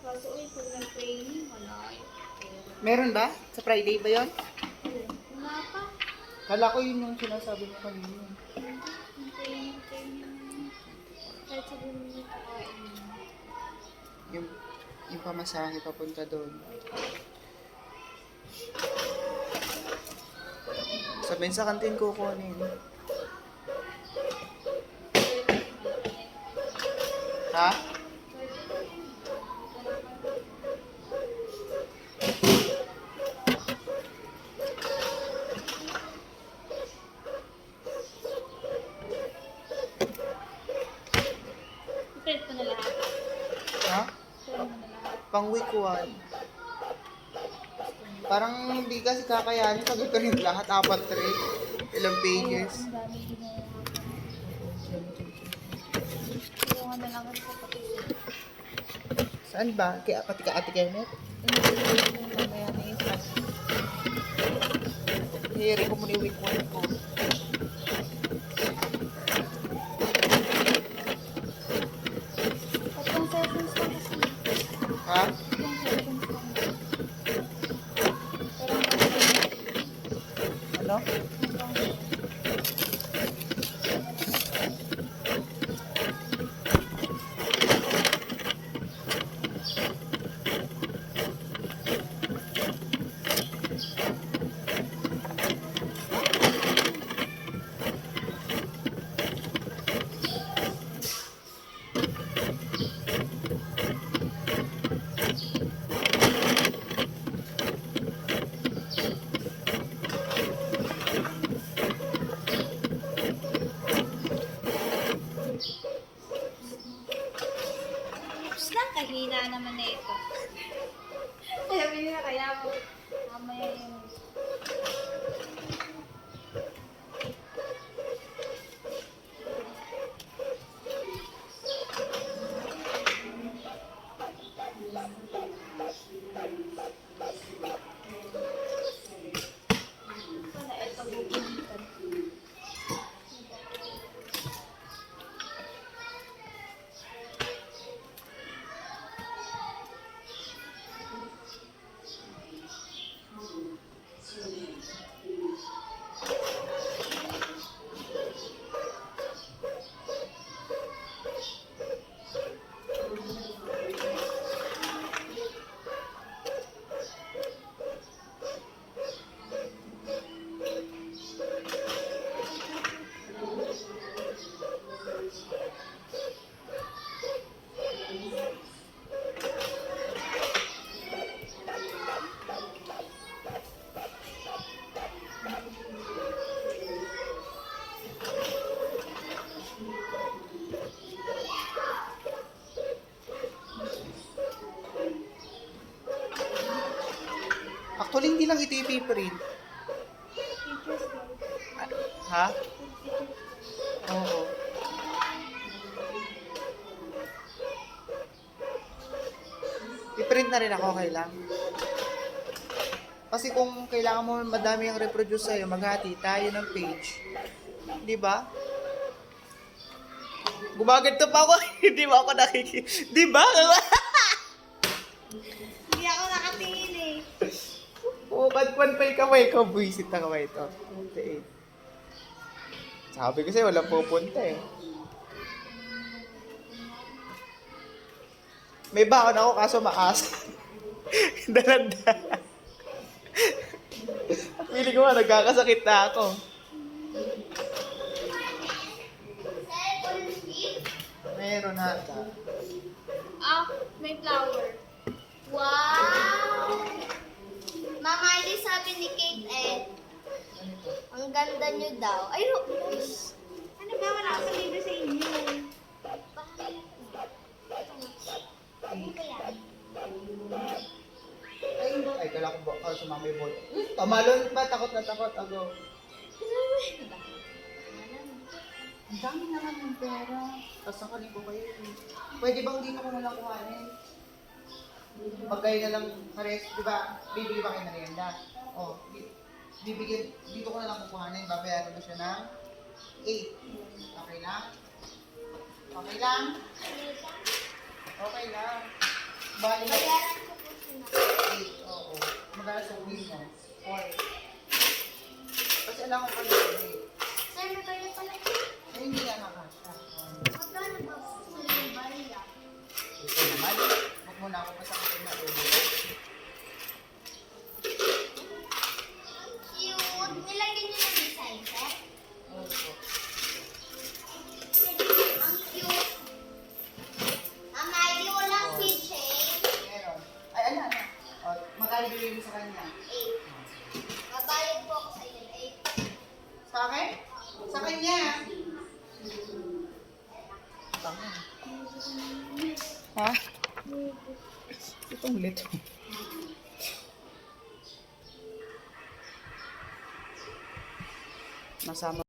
Kaso uy, pag nag-training, wala eh. Meron ba? Sa Friday ba yon? Wala pa. Kala ko yun yung sinasabi mo kanina. Yung training. Kahit sabihin mo kakain. Yung, yung pamasahe papunta doon. Sabihin sa kantin ko kunin. Ha? I-print mo na lahat. Ha? Print mo na lahat. Pang week 1. Parang hindi kasi kakayanin pag ito rin lahat. 4 ilang pages. Ang dami ginawa ko. Ginawa na lang ako sa kapatid. Saan ba? Kaya pati ka Ate Kenneth? Mamaya na isa. Hiri ko muna yung week 1 ko. Tatlong sessions lang kasi. Ha? Tatlong sessions lang. Pero Ano? Tapos lang, kahina naman na ito. Sabi nila, kaya mo, mamaya yung... Sana ito bubulitan. Actually, hindi lang ito ipiprint. Teachers guide. Ha? Teachers guide. Oo. I-print na rin ako, okay lang. Kasi kung kailangan mo madami yung reproduce sa'yo, maghati tayo ng page. Di ba? Gumaganto pa ako, hindi mo ako nakikita. Di ba? Hindi ako nakatingin eh. Pumapad-pan pa yung kamay ko. Buisit na kamay ito. Okay. Sabi ko sa'yo, walang pupunta eh. May baon ako kaso maas. Dalanda. Pili ko nga, nagkakasakit na ako. Meron hata. Ah, may flower. Wow! Mama, hindi sabi ni Kate eh. Ang ganda nyo daw. Ay, Rose. Ano ba? Wala akong libre sa inyo. Bakit? Ano ba yan? Ay, kala ko ba sumama yung ball. Tamalon pa, takot na takot ako. Ang dami naman ng pera. Tapos ang kanin ko kayo. Pwede bang dito ko na lang kuhanin? Pag kayo na lang pares, di ba, bibili ba kayo na merienda? O, bibigyan, dito ko na lang kukuhanin, babayaran ko siya ng 8. Okay lang? Okay lang? Okay lang. Bali, Bayaran ko po sila. 8, oo. Magkano sa wheel mo? 4. Kasi alam ko pala 8. Sir, may kaya pala. Ay, hindi nga nakasya. Magkano ba po sila yung bayan? Ito naman. Huwag muna ako pasakitin na ulo. Cute. Nilagyan niyo ng design, sir? Opo. Ang cute. Mama, hindi ko lang keychain. Meron. Ay, ano? O, magkano bibigay mo sa kanya? 8. Babayad po ako sa iyo. 8. Sa akin? Sa kanya. Tama. Ha? Itong lito. Masama.